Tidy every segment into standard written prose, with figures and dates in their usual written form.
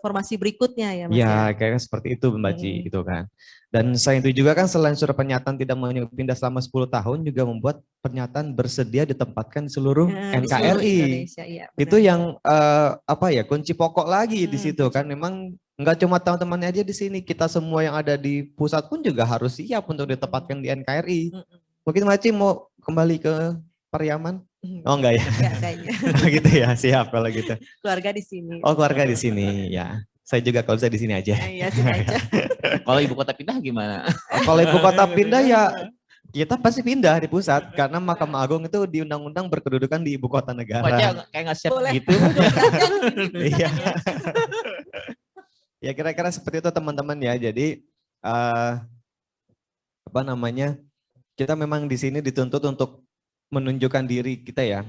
formasi berikutnya ya Mas Ya, ya. kayak seperti itu Mbak Ci, Hmm. gitu kan. Dan selain itu juga kan selain surat pernyataan tidak mau pindah selama 10 tahun juga membuat pernyataan bersedia ditempatkan di seluruh Di seluruh NKRI. Indonesia, iya Itu benar. yang apa ya, kunci pokok lagi di situ Kunci. kan. Memang nggak cuma teman-teman aja di sini, kita semua yang ada di pusat pun juga harus siap untuk ditempatkan di NKRI. Mungkin Mbak Ci mau kembali ke Pariaman? Oh enggak ya? Enggak kayaknya. Gitu ya, siap kalau gitu. Keluarga di sini. Oh keluarga di sini ya. Saya juga kalau saya di sini aja. Iya, sini aja. Kalau ibu kota pindah gimana? Kalau ibu kota pindah ya kita pasti pindah di pusat karena Mahkamah Agung itu di undang-undang berkedudukan di ibu kota negara. Wajah kayak nggak siap Boleh. gitu. Iya. Ya kira-kira seperti itu teman-teman ya. Jadi apa namanya? Kita memang di sini dituntut untuk menunjukkan diri kita ya,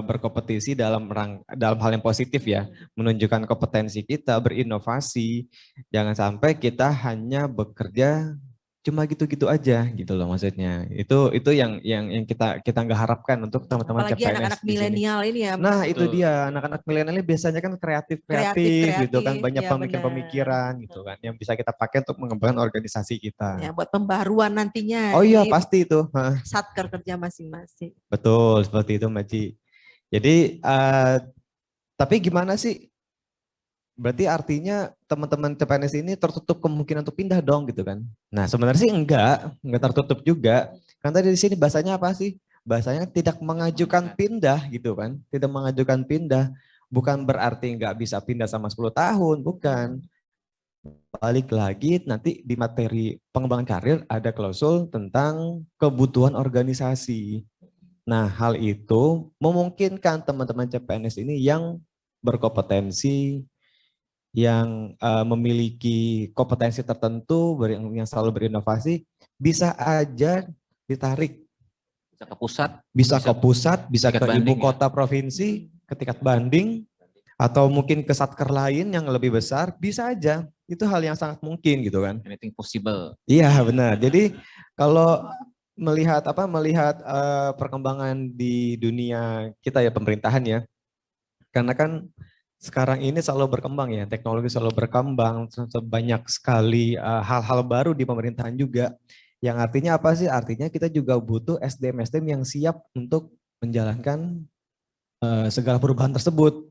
berkompetisi dalam hal yang positif ya, menunjukkan kompetensi kita, berinovasi. Jangan sampai kita hanya bekerja cuma gitu-gitu aja gitu loh maksudnya. Itu yang kita nggak harapkan untuk teman-teman Apalagi CPNS anak-anak di sini. milenial ini ya. Nah itu dia, anak-anak milenial ini biasanya kan kreatif gitu kan, banyak ya pemikiran-pemikiran gitu kan, yang bisa kita pakai untuk mengembangkan organisasi kita. Ya, buat pembaruan nantinya. Oh iya pasti itu. Satker kerja masing-masing. Betul seperti itu Mbak Ci. Jadi tapi gimana sih? Berarti artinya teman-teman CPNS ini tertutup kemungkinan untuk pindah dong gitu kan? Nah sebenarnya sih enggak tertutup juga. Kan tadi di sini bahasanya apa sih? Bahasanya tidak mengajukan pindah gitu kan? Tidak mengajukan pindah. Bukan berarti enggak bisa pindah sama 10 tahun, bukan. Balik lagi nanti di materi pengembangan karir ada klausul tentang kebutuhan organisasi. Nah hal itu memungkinkan teman-teman CPNS ini yang berkompetensi, yang memiliki kompetensi tertentu, yang selalu berinovasi, bisa aja ditarik. Bisa ke pusat. Bisa ke ibu kota provinsi, ke tingkat banding, atau mungkin ke satker lain yang lebih besar, bisa aja. Itu hal yang sangat mungkin gitu kan. Anything possible. Iya benar. Jadi kalau melihat perkembangan di dunia kita ya, pemerintahan ya, karena kan sekarang ini selalu berkembang ya, teknologi selalu berkembang, banyak sekali hal-hal baru di pemerintahan juga. Yang artinya apa sih? Artinya kita juga butuh SDM-SDM yang siap untuk menjalankan segala perubahan tersebut.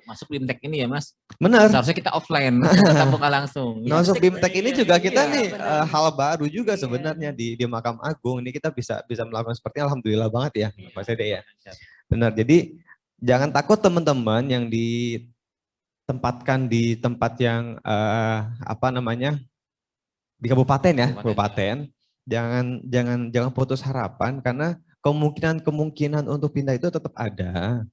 Masuk BIMTEK ini ya Mas? Benar. Seharusnya kita offline, kita buka langsung. Masuk BIMTEK ini juga kita nih benar. hal baru juga sebenarnya di Mahkamah Agung. Ini kita bisa melakukan seperti alhamdulillah banget ya, Pak Sede ya. Benar. Jadi jangan takut teman-teman yang ditempatkan di tempat yang di kabupaten ya, kabupaten. Jangan putus harapan karena kemungkinan untuk pindah itu tetap ada.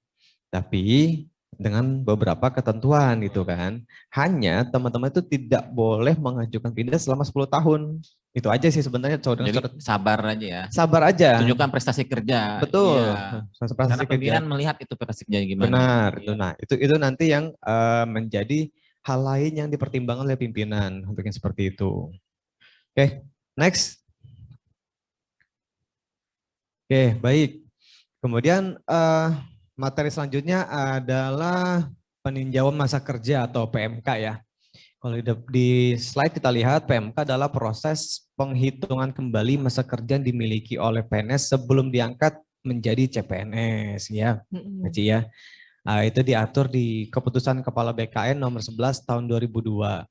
Tapi dengan beberapa ketentuan gitu kan. Hanya teman-teman itu tidak boleh mengajukan pindah selama 10 tahun. Itu aja sih sebenarnya. Jadi sabar aja ya. Sabar aja. Tunjukkan prestasi kerja. Betul. Ya. Karena pimpinan melihat itu prestasi kerja gimana. Benar. Ya. Nah, itu nanti yang menjadi hal lain yang dipertimbangkan oleh pimpinan untuk yang seperti itu. Oke, next. Oke, baik. Kemudian materi selanjutnya adalah peninjauan masa kerja atau PMK ya. Kalau di slide kita lihat PMK adalah proses penghitungan kembali masa kerja yang dimiliki oleh PNS sebelum diangkat menjadi CPNS ya, Ci ya. Itu diatur di Keputusan Kepala BKN nomor 11 tahun 2002.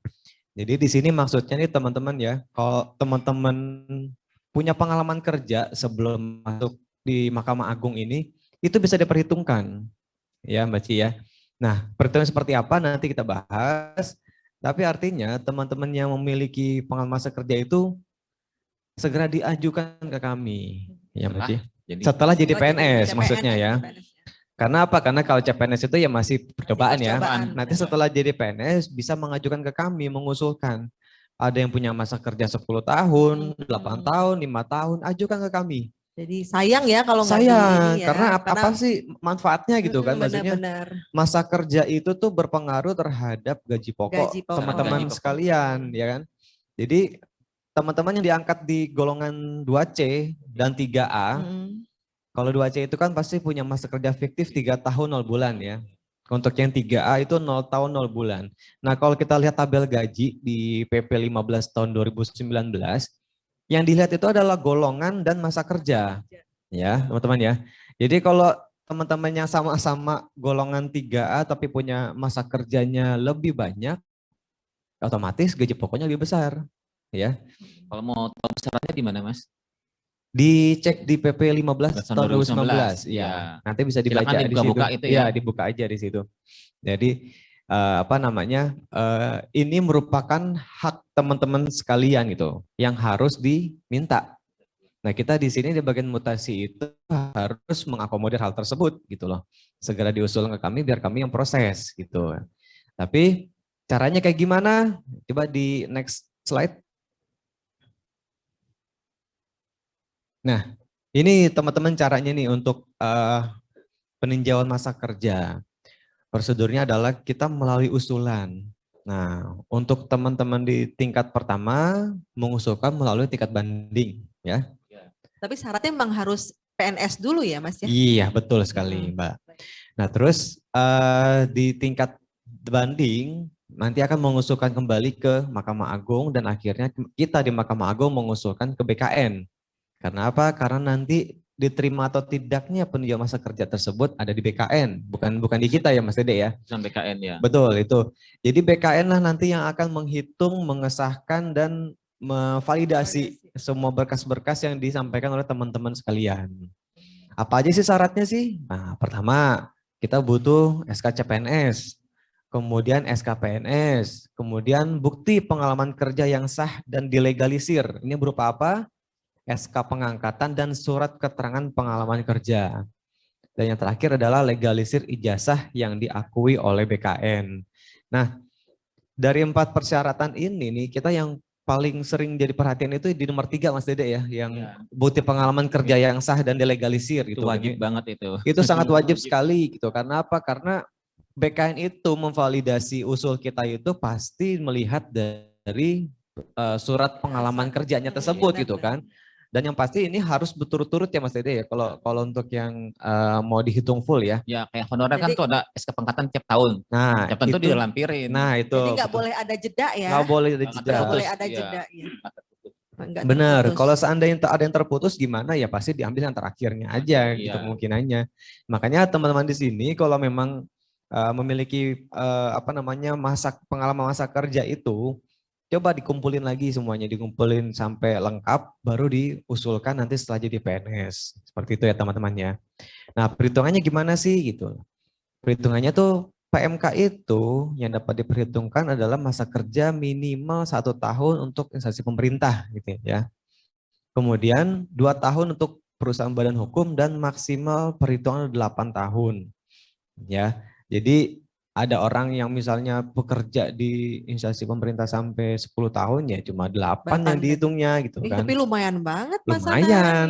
Jadi di sini maksudnya nih teman-teman ya, kalau teman-teman punya pengalaman kerja sebelum masuk di Mahkamah Agung ini, itu bisa diperhitungkan ya Mbak Ci ya. Nah perhitungan seperti apa nanti kita bahas, tapi artinya teman-teman yang memiliki pengalaman masa kerja itu segera diajukan ke kami ya Mbak Ci. Setelah jadi PNS maksudnya ya. Karena apa? Karena kalau CPNS itu ya masih percobaan ya. Nanti setelah jadi PNS bisa mengajukan ke kami, mengusulkan. Ada yang punya masa kerja 10 tahun, 8 tahun, 5 tahun, ajukan ke kami. Jadi sayang ya kalau nggak sayang ya, karena apa sih manfaatnya gitu kan, maksudnya benar. Masa kerja itu tuh berpengaruh terhadap gaji pokok teman-teman sekalian ya kan. Jadi teman-teman yang diangkat di golongan 2C dan 3A, kalau 2C itu kan pasti punya masa kerja fiktif 3 tahun 0 bulan ya. Untuk yang 3A itu 0 tahun 0 bulan. Nah, kalau kita lihat tabel gaji di PP 15 tahun 2019, yang dilihat itu adalah golongan dan masa kerja. Ya, teman-teman ya. Jadi kalau teman-teman yang sama-sama golongan 3A tapi punya masa kerjanya lebih banyak, otomatis gaji pokoknya lebih besar. Ya. Kalau mau tahu besarannya di mana, Mas? Dicek di PP 15 tahun 2019. 2019. Ya, Ya. nanti bisa dibaca Silakan di situ. dibuka-buka itu ya. Iya, dibuka aja di situ. Jadi apa namanya? Ini merupakan hak teman-teman sekalian gitu yang harus diminta. Nah, kita di sini di bagian mutasi itu harus mengakomodir hal tersebut gitu loh. Segera diusulkan ke kami biar kami yang proses gitu. Tapi caranya kayak gimana? Coba di next slide. Nah, ini teman-teman caranya nih untuk peninjauan masa kerja. Prosedurnya adalah kita melalui usulan. Nah, untuk teman-teman di tingkat pertama mengusulkan melalui tingkat banding, ya. Tapi syaratnya memang harus PNS dulu ya Mas ya? Iya, betul sekali, Mbak. Nah, terus di tingkat banding nanti akan mengusulkan kembali ke Mahkamah Agung dan akhirnya kita di Mahkamah Agung mengusulkan ke BKN. Karena apa? Karena nanti diterima atau tidaknya peninjauan masa kerja tersebut ada di BKN, bukan di kita ya Mas Dede ya. Sampai BKN ya. Betul itu. Jadi BKN lah nanti yang akan menghitung, mengesahkan dan memvalidasi semua berkas-berkas yang disampaikan oleh teman-teman sekalian. Apa aja sih syaratnya sih? Nah, pertama kita butuh SK CPNS, kemudian SK PNS, kemudian bukti pengalaman kerja yang sah dan dilegalisir. Ini berupa apa? SK pengangkatan dan surat keterangan pengalaman kerja. Dan yang terakhir adalah legalisir ijazah yang diakui oleh BKN. Nah, dari 4 persyaratan ini nih, kita yang paling sering jadi perhatian itu di nomor 3 Mas Dede ya, yang bukti pengalaman kerja yang sah dan dilegalisir Itu gitu. wajib banget itu. Itu sangat wajib sekali gitu. Karena apa? Karena BKN itu memvalidasi usul kita itu pasti melihat dari surat pengalaman kerjanya tersebut gitu kan. Dan yang pasti ini harus berturut-turut ya Mas Dede ya. Kalau untuk yang mau dihitung full ya. Ya kayak honorer kan tuh ada SK pengangkatan tiap tahun. Nah, Tiap tahun tuh dilampirin. Nah, itu. Jadi nggak boleh ada jeda ya. Nggak boleh ada jeda. Nggak boleh ada Iya. jeda. Ya. Nggak Benar. terputus. Kalau seandainya ada yang terputus gimana ya pasti diambil yang terakhirnya aja Iya. gitu kemungkinannya. Makanya teman-teman di sini kalau memang memiliki apa namanya pengalaman masa kerja itu coba dikumpulin lagi semuanya, dikumpulin sampai lengkap, baru diusulkan nanti setelah jadi PNS. Seperti itu ya teman-teman ya. Nah perhitungannya gimana sih gitu. Perhitungannya tuh PMK itu yang dapat diperhitungkan adalah masa kerja minimal 1 tahun untuk instansi pemerintah gitu ya. Kemudian 2 tahun untuk perusahaan badan hukum dan maksimal perhitungan 8 tahun. Ya, jadi ada orang yang misalnya bekerja di instansi pemerintah sampai 10 tahun ya cuma 8 yang dihitungnya gitu kan. Tapi lumayan banget Mas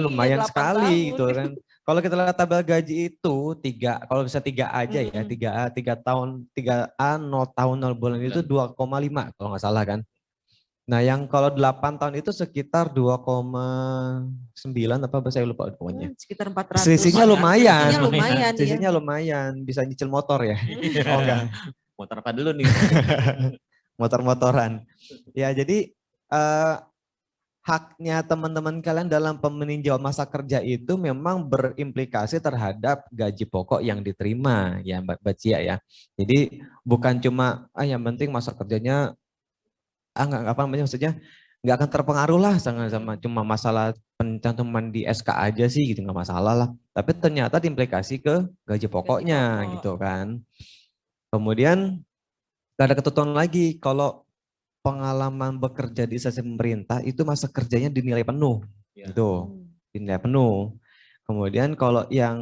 Lumayan sekali gitu kan. Kalau kita lihat tabel gaji itu kalau bisa 3 aja ya, 3A 3 tahun, 3A 0 tahun 0 bulan itu 2,5 kalau nggak salah kan. Nah yang kalau 8 tahun itu sekitar 2,9 apa saya lupa pokoknya. Sekitar 400. Selisihnya lumayan. Selisihnya lumayan, bisa nyicil motor ya. Oh enggak. Motor apa dulu nih? Motor-motoran. Ya jadi haknya teman-teman kalian dalam peninjauan masa kerja itu memang berimplikasi terhadap gaji pokok yang diterima ya Mbak Cia ya. Jadi bukan cuma yang penting masa kerjanya enggak apa namanya maksudnya nggak akan terpengaruh lah sama cuma masalah pencantuman di SK aja sih gitu nggak masalah lah. Tapi ternyata diimplikasi ke gaji pokoknya gitu kan. Kemudian ada ketentuan lagi kalau pengalaman bekerja di instansi pemerintah itu masa kerjanya dinilai penuh gitu, dinilai penuh. Kemudian kalau yang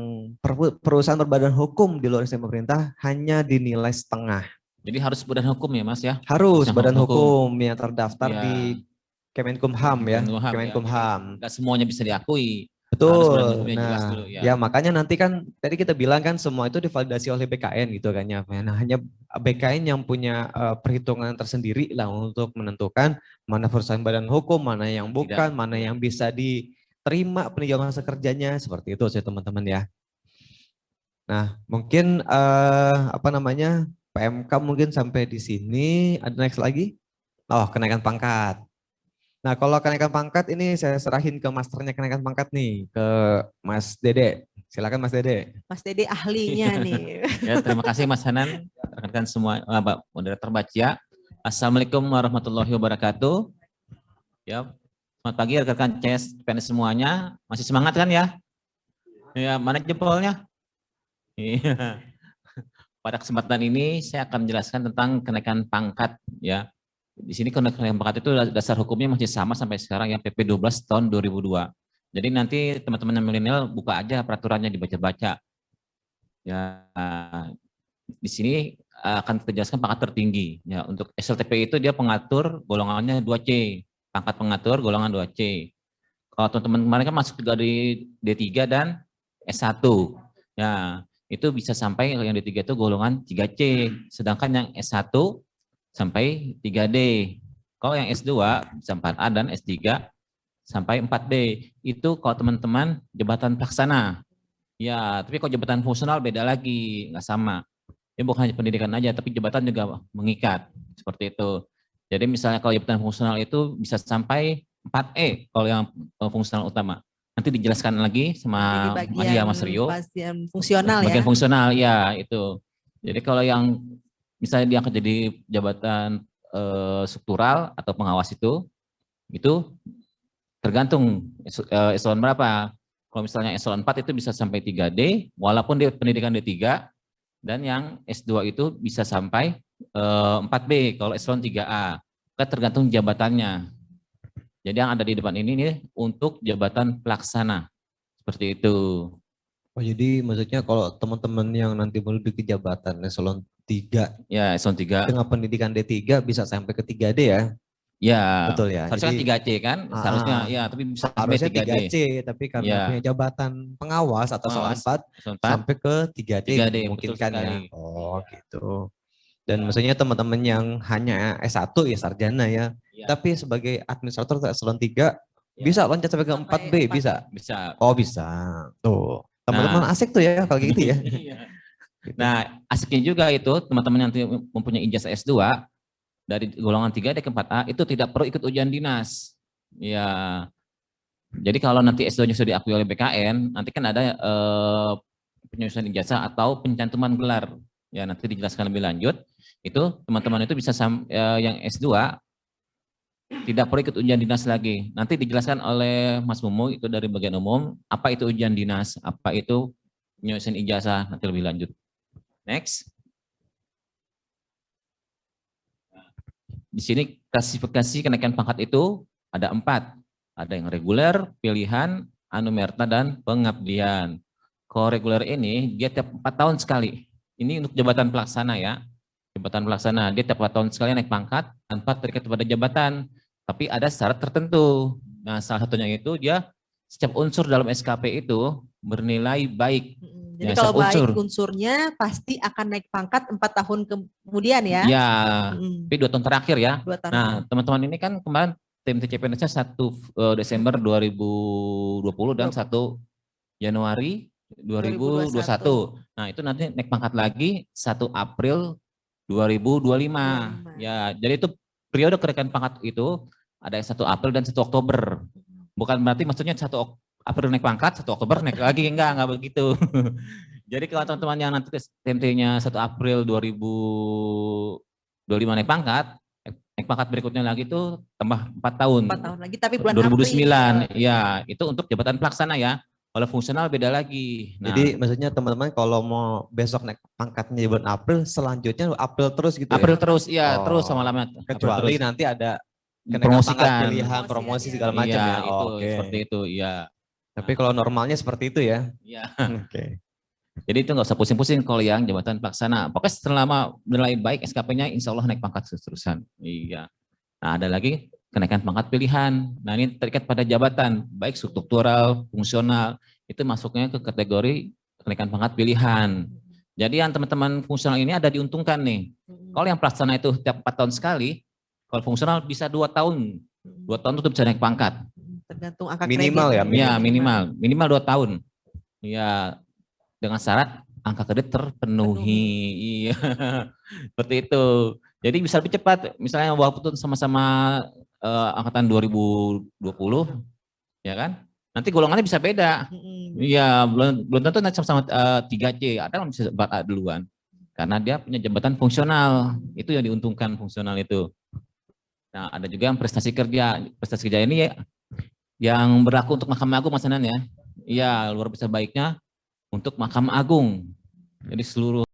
perusahaan berbadan hukum di luar instansi pemerintah hanya dinilai setengah. Jadi harus badan hukum ya Mas ya? Harus badan hukum yang terdaftar di Kemenkumham ya, Kemenkumham. Enggak semuanya bisa diakui. Betul. Nah, dulu, ya makanya nanti kan tadi kita bilang kan semua itu divalidasi oleh BKN gitu kan ya. Nah, hanya BKN yang punya perhitungan tersendiri lah untuk menentukan mana perusahaan badan hukum, mana yang bukan, mana yang bisa diterima peninjauan masa kerjanya seperti itu sih teman-teman ya. Nah, mungkin apa namanya PMK mungkin sampai di sini. Ada next lagi? Oh, kenaikan pangkat. Nah, kalau kenaikan pangkat ini saya serahin ke masternya kenaikan pangkat nih, ke Mas Dede. Silakan Mas Dede. Mas Dede ahlinya nih. Ya, terima kasih Mas Hanan, rekan-rekan semua, Pak Moderator Baca. Assalamualaikum warahmatullahi wabarakatuh. Ya, selamat pagi rekan-rekan CS PNS semuanya. Masih semangat kan ya? Ya, mana jempolnya? Iya. Pada kesempatan ini saya akan menjelaskan tentang kenaikan pangkat ya. Di sini kenaikan pangkat itu dasar hukumnya masih sama sampai sekarang ya, PP 12 tahun 2002. Jadi nanti teman-teman yang milenial buka aja peraturannya dibaca-baca. Ya, di sini akan kita jelaskan pangkat tertinggi. Ya, untuk SLTP itu dia pengatur golongannya 2C, pangkat pengatur golongan 2C. Kalau teman-teman kemarin kan masuk dari D3 dan S1. Ya, itu bisa sampai yang D3 itu golongan 3C, sedangkan yang S1 sampai 3D. Kalau yang S2 bisa 4A dan S3 sampai 4D. Itu kalau teman-teman jabatan pelaksana. Ya, tapi kalau jabatan fungsional beda lagi, nggak sama. Ini bukan hanya pendidikan aja, tapi jabatan juga mengikat. Seperti itu. Jadi misalnya kalau jabatan fungsional itu bisa sampai 4E kalau yang fungsional utama. Nanti dijelaskan lagi sama Mas Rio. Bagian fungsional Bagian ya. fungsional, ya itu. Jadi kalau yang misalnya diangkat jadi jabatan struktural atau pengawas itu tergantung eselon berapa. Kalau misalnya eselon 4 itu bisa sampai 3D, walaupun dia pendidikan D3, dan yang S2 itu bisa sampai 4B kalau eselon 3A. Kan tergantung jabatannya. Jadi yang ada di depan ini nih untuk jabatan pelaksana. Seperti itu. Oh, jadi maksudnya kalau teman-teman yang nanti menuju ke jabatan eselon 3 Ya, eselon 3. dengan pendidikan D3 bisa sampai ke 3D ya? Ya, betul ya. Seharusnya Jadi, 3C kan? Seharusnya ya, tapi bisa sampai harusnya 3D. 3C, tapi karena Ya. punya jabatan pengawas atau eselon 4 eselon 4 sampai ke 3D, 3D, memungkinkan betul ya. sekali. Oh, gitu. Dan maksudnya teman-teman yang hanya S1 ya sarjana ya. Ya. Tapi sebagai administrator eselon 3 Ya. bisa loncat sampai ke 4B, bisa. Bisa. Oh, bisa. Tuh. Teman-teman asik tuh ya kalau gitu ya. Nah, asiknya juga itu teman-teman yang mempunyai ijazah S2 dari golongan 3D ke 4A itu tidak perlu ikut ujian dinas. Ya. Jadi kalau nanti S2-nya sudah diakui oleh BKN, nanti kan ada penyusunan ijazah atau pencantuman gelar. Ya, nanti dijelaskan lebih lanjut. Itu teman-teman itu bisa yang S2 tidak perlu ikut ujian dinas lagi. Nanti dijelaskan oleh Mas Mumu itu dari bagian umum, apa itu ujian dinas, apa itu penyusunan ijazah, nanti lebih lanjut. Next. Di sini klasifikasi kenaikan pangkat itu ada 4. Ada yang reguler, pilihan, anumerta, dan pengabdian. Kalau reguler ini dia tiap 4 tahun sekali. Ini untuk jabatan pelaksana ya. Jabatan pelaksana, dia tiap 4 tahun sekali naik pangkat tanpa terikat pada jabatan. Tapi ada syarat tertentu. Nah, salah satunya itu dia setiap unsur dalam SKP itu bernilai baik. Jadi Ya, kalau unsur. baik unsurnya pasti akan naik pangkat 4 tahun kemudian ya. Ya, tapi 2 tahun terakhir ya. 2 tahun. Nah, teman-teman ini kan kemarin tim TCPNS-nya 1 Desember 2020 dan 1 Januari 2021. Nah, itu nanti naik pangkat lagi 1 April 2025. Ya, jadi itu periode kenaikan pangkat itu ada yang 1 April dan 1 Oktober. Bukan berarti maksudnya 1 April naik pangkat, 1 Oktober naik lagi, enggak begitu. Jadi kalau teman-teman yang nanti TMT-nya 1 April 2025 naik pangkat berikutnya lagi itu tambah 4 tahun. 4 tahun lagi, tapi bulan 2029, ya itu untuk jabatan pelaksana ya. Kalau fungsional beda lagi. Nah, jadi maksudnya teman-teman kalau mau besok naik pangkatnya di bulan April, selanjutnya April terus gitu April ya? terus, ya Oh, terus sama lama. Kecuali nanti ada promosikan, pilihan, promosi segala macam iya, ya. Itu Oke. seperti itu, ya. Tapi kalau normalnya seperti itu ya? Iya. Oke. Jadi itu nggak usah pusing-pusing kalau yang jabatan pelaksana. Pokoknya selama nilai baik SKP-nya insya Allah naik pangkat terus-terusan. Iya. Nah, ada lagi kenaikan pangkat pilihan. Nah, ini terikat pada jabatan, baik struktural, fungsional, itu masuknya ke kategori kenaikan pangkat pilihan. Jadi yang teman-teman fungsional ini ada diuntungkan nih. Kalau yang pelaksana itu tiap 4 tahun sekali, kalau fungsional bisa 2 tahun. 2 tahun itu bisa naik pangkat. Tergantung angka Minimal kredit. ya, Ya, minimal 2 tahun. Ya, dengan syarat angka kredit terpenuhi. Iya, seperti itu. Jadi bisa lebih cepat. Misalnya walaupun sama-sama angkatan 2020, ya kan? Nanti golongannya bisa beda. Iya, belum tentu nanti sama-sama 3C, ada yang bisa 4A duluan. Karena dia punya jabatan fungsional, itu yang diuntungkan fungsional itu. Nah, ada juga yang prestasi kerja. Prestasi kerja ini ya, yang berlaku untuk Mahkamah Agung Mas Anan ya. Iya, luar biasa baiknya untuk Mahkamah Agung. Jadi seluruh